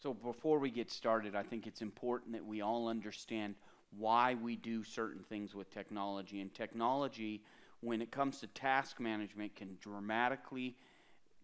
So before we get started, I think it's important that we all understand why we do certain things with technology. And technology, when it comes to task management, can dramatically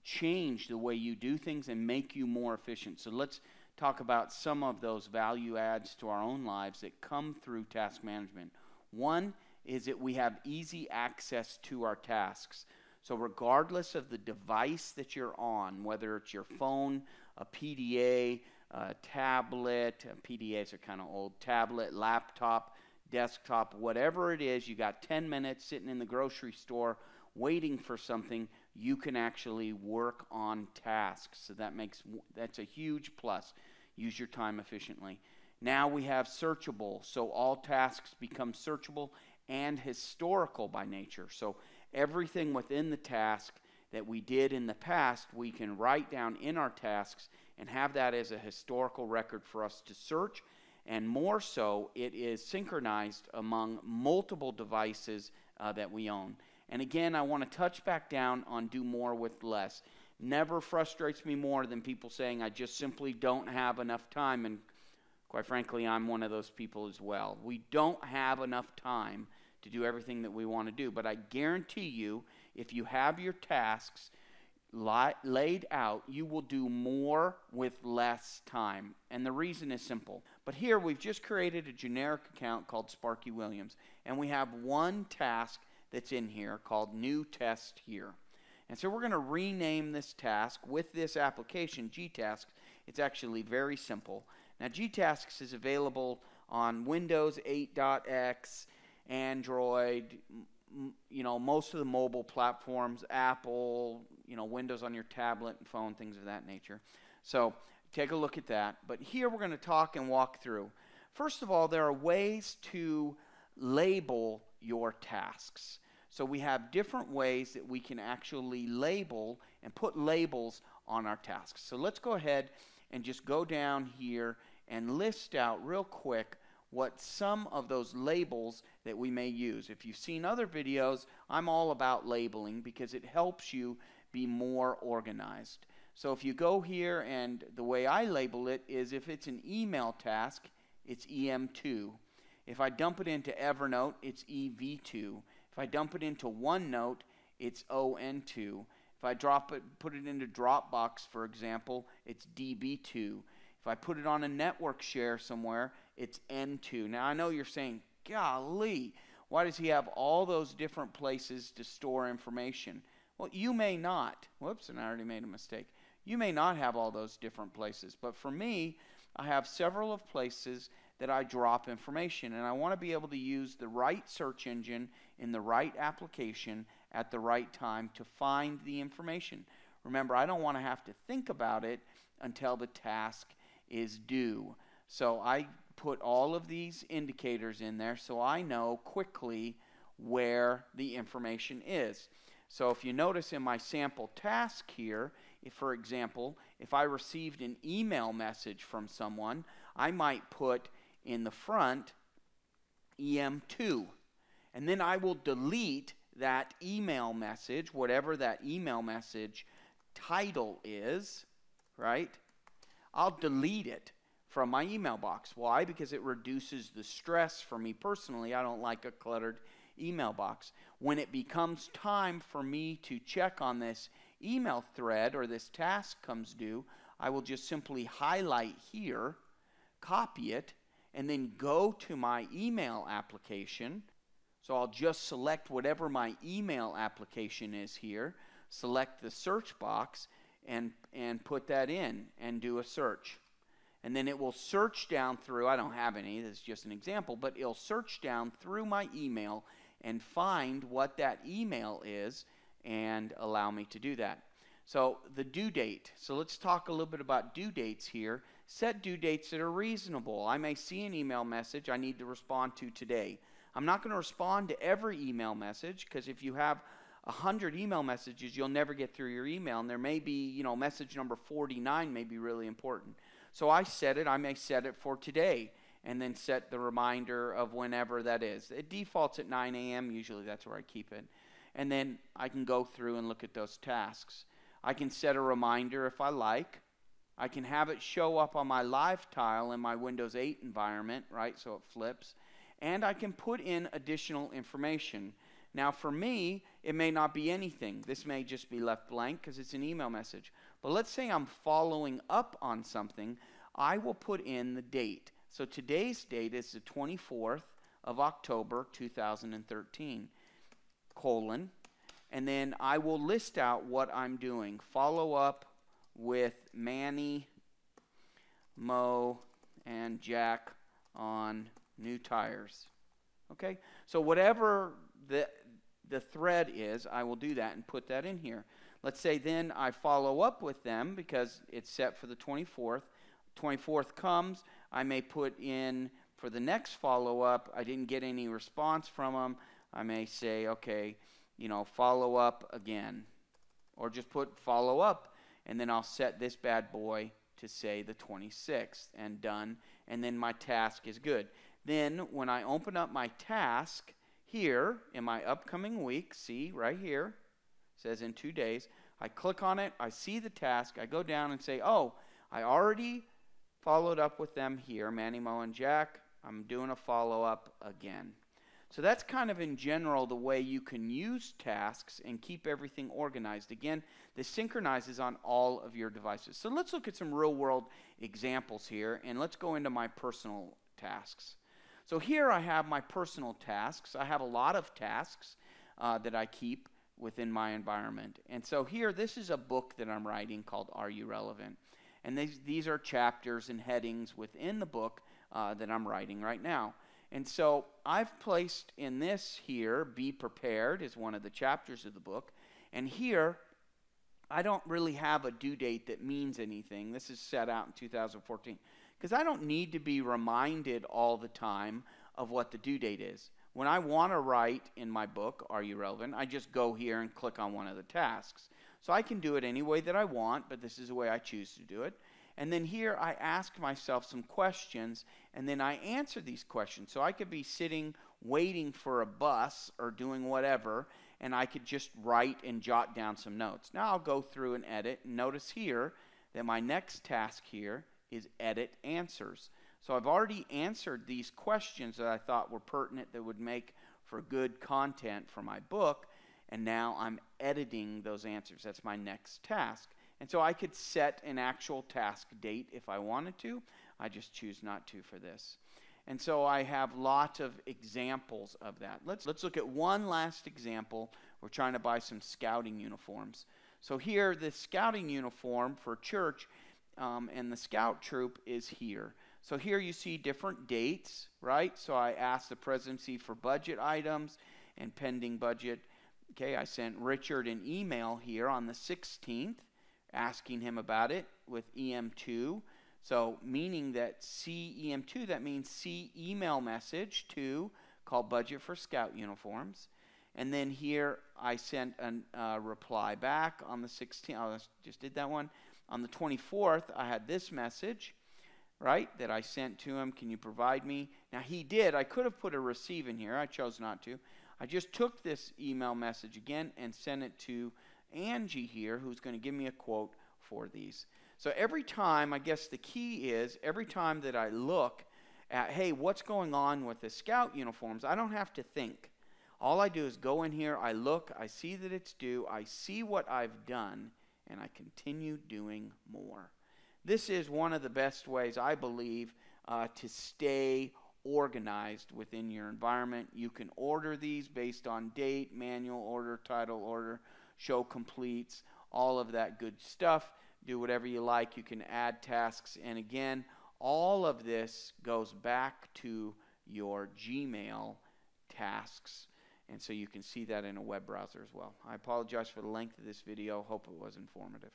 change the way you do things and make you more efficient. So let's talk about some of those value adds to our own lives that come through task management. One is that we have easy access to our tasks. So regardless of the device that you're on, whether it's your phone, a PDA, a tablet, PDAs are kind of old, tablet, laptop, desktop, whatever it is, you got 10 minutes sitting in the grocery store waiting for something, you can actually work on tasks. So that's a huge plus. Use your time efficiently. Now we have searchable, so all tasks become searchable and historical by nature. So everything within the task that we did in the past, we can write down in our tasks and have that as a historical record for us to search. And more so, it is synchronized among multiple devices that we own. And again, I want to touch back down on do more with less. Never frustrates me more than people saying, I just simply don't have enough time. And quite frankly, I'm one of those people as well. We don't have enough time to do everything that we want to do. But I guarantee you, if you have your tasks laid out, you will do more with less time. And the reason is simple. But here we've just created a generic account called Sparky Williams. And we have one task that's in here called New Test Here. And so we're going to rename this task with this application, GTasks. It's actually very simple. Now GTasks is available on Windows 8.x, Android, most of the mobile platforms, Apple, Windows on your tablet and phone, things of that nature. So take a look at that. But here we're going to talk and walk through. First of all, there are ways to label your tasks. So we have different ways that we can actually label and put labels on our tasks. So let's go ahead and just go down here and list out real quick what some of those labels that we may use. If you've seen other videos, I'm all about labeling because it helps you be more organized. So if you go here, and the way I label it is if it's an email task, it's EM2. If I dump it into Evernote, it's EV2. If I dump it into OneNote, it's ON2. If I put it into Dropbox, for example, it's DB2. If I put it on a network share somewhere, it's N2. Now, I know you're saying, golly, why does he have all those different places to store information? Well, you may not. Whoops, and I already made a mistake. You may not have all those different places. But for me, I have several of places that I drop information. And I want to be able to use the right search engine in the right application at the right time to find the information. Remember, I don't want to have to think about it until the task is due. So I put all of these indicators in there so I know quickly where the information is. So if you notice in my sample task here, for example, if I received an email message from someone, I might put in the front EM2. And then I will delete that email message, whatever that email message title is, right? I'll delete it from my email box. Why? Because it reduces the stress for me personally. I don't like a cluttered email box. When it becomes time for me to check on this email thread or this task comes due, I will just simply highlight here, copy it, and then go to my email application. So I'll just select whatever my email application is here, select the search box, and put that in and do a search. And then it will search down through, I don't have any, this is just an example, but it'll search down through my email and find what that email is and allow me to do that. So the due date. So let's talk a little bit about due dates here. Set due dates that are reasonable. I may see an email message I need to respond to today. I'm not going to respond to every email message because if you have 100 email messages, you'll never get through your email. And there may be, message number 49 may be really important. So I may set it for today and then set the reminder of whenever that is. It defaults at 9 a.m. Usually that's where I keep it. And then I can go through and look at those tasks. I can set a reminder if I like. I can have it show up on my live tile in my Windows 8 environment, right, so it flips. And I can put in additional information. Now for me, it may not be anything. This may just be left blank because it's an email message. But let's say I'm following up on something. I will put in the date. So today's date is the 24th of October, 2013, colon. And then I will list out what I'm doing. Follow up with Manny, Mo, and Jack on new tires. Okay? So whatever the thread is, I will do that and put that in here. Let's say then I follow up with them because it's set for the 24th. 24th comes, I may put in for the next follow-up, I didn't get any response from them. I may say, okay, you know, follow up again. Or just put follow up, and then I'll set this bad boy to say the 26th, and done. And then my task is good. Then when I open up my task here in my upcoming week, see right here, it says in 2 days, I click on it, I see the task, I go down and say, oh, I already followed up with them here, Manny, Mo, and Jack. I'm doing a follow-up again. So that's kind of in general the way you can use tasks and keep everything organized. Again, this synchronizes on all of your devices. So let's look at some real-world examples here, and let's go into my personal tasks. So here I have my personal tasks. I have a lot of tasks that I keep within my environment. And so here, this is a book that I'm writing called Are You Relevant? And these are chapters and headings within the book that I'm writing right now. And so I've placed in this here, Be Prepared is one of the chapters of the book. And here, I don't really have a due date that means anything. This is set out in 2014. Because I don't need to be reminded all the time of what the due date is. When I want to write in my book, Are You Relevant? I just go here and click on one of the tasks. So I can do it any way that I want, but this is the way I choose to do it. And then here I ask myself some questions, and then I answer these questions. So I could be sitting waiting for a bus or doing whatever, and I could just write and jot down some notes. Now I'll go through and edit. And notice here that my next task here is edit answers. So I've already answered these questions that I thought were pertinent that would make for good content for my book, and now I'm editing those answers. That's my next task. And so I could set an actual task date if I wanted to. I just choose not to for this. And so I have lots of examples of that. Let's look at one last example. We're trying to buy some scouting uniforms. So here, the scouting uniform for church and the scout troop is here. So here you see different dates, right? So I asked the presidency for budget items and pending budget. Okay, I sent Richard an email here on the 16th asking him about it with EM2. So meaning that CEM2, that means see email message to called budget for scout uniforms. And then here I sent a reply back on the 16th. I just did that one. On the 24th, I had this message, right, that I sent to him. Can you provide me? Now he did. I could have put a receive in here. I chose not to. I just took this email message again and sent it to Angie here, who's going to give me a quote for these. So every time, I guess the key is, every time that I look at, hey, what's going on with the scout uniforms, I don't have to think. All I do is go in here, I look, I see that it's due, I see what I've done, and I continue doing more. This is one of the best ways, I believe, to stay organized within your environment. You can order these based on date, manual order, title order, show completes, all of that good stuff. Do whatever you like. You can add tasks. And again, all of this goes back to your Gmail tasks. And so you can see that in a web browser as well. I apologize for the length of this video. Hope it was informative.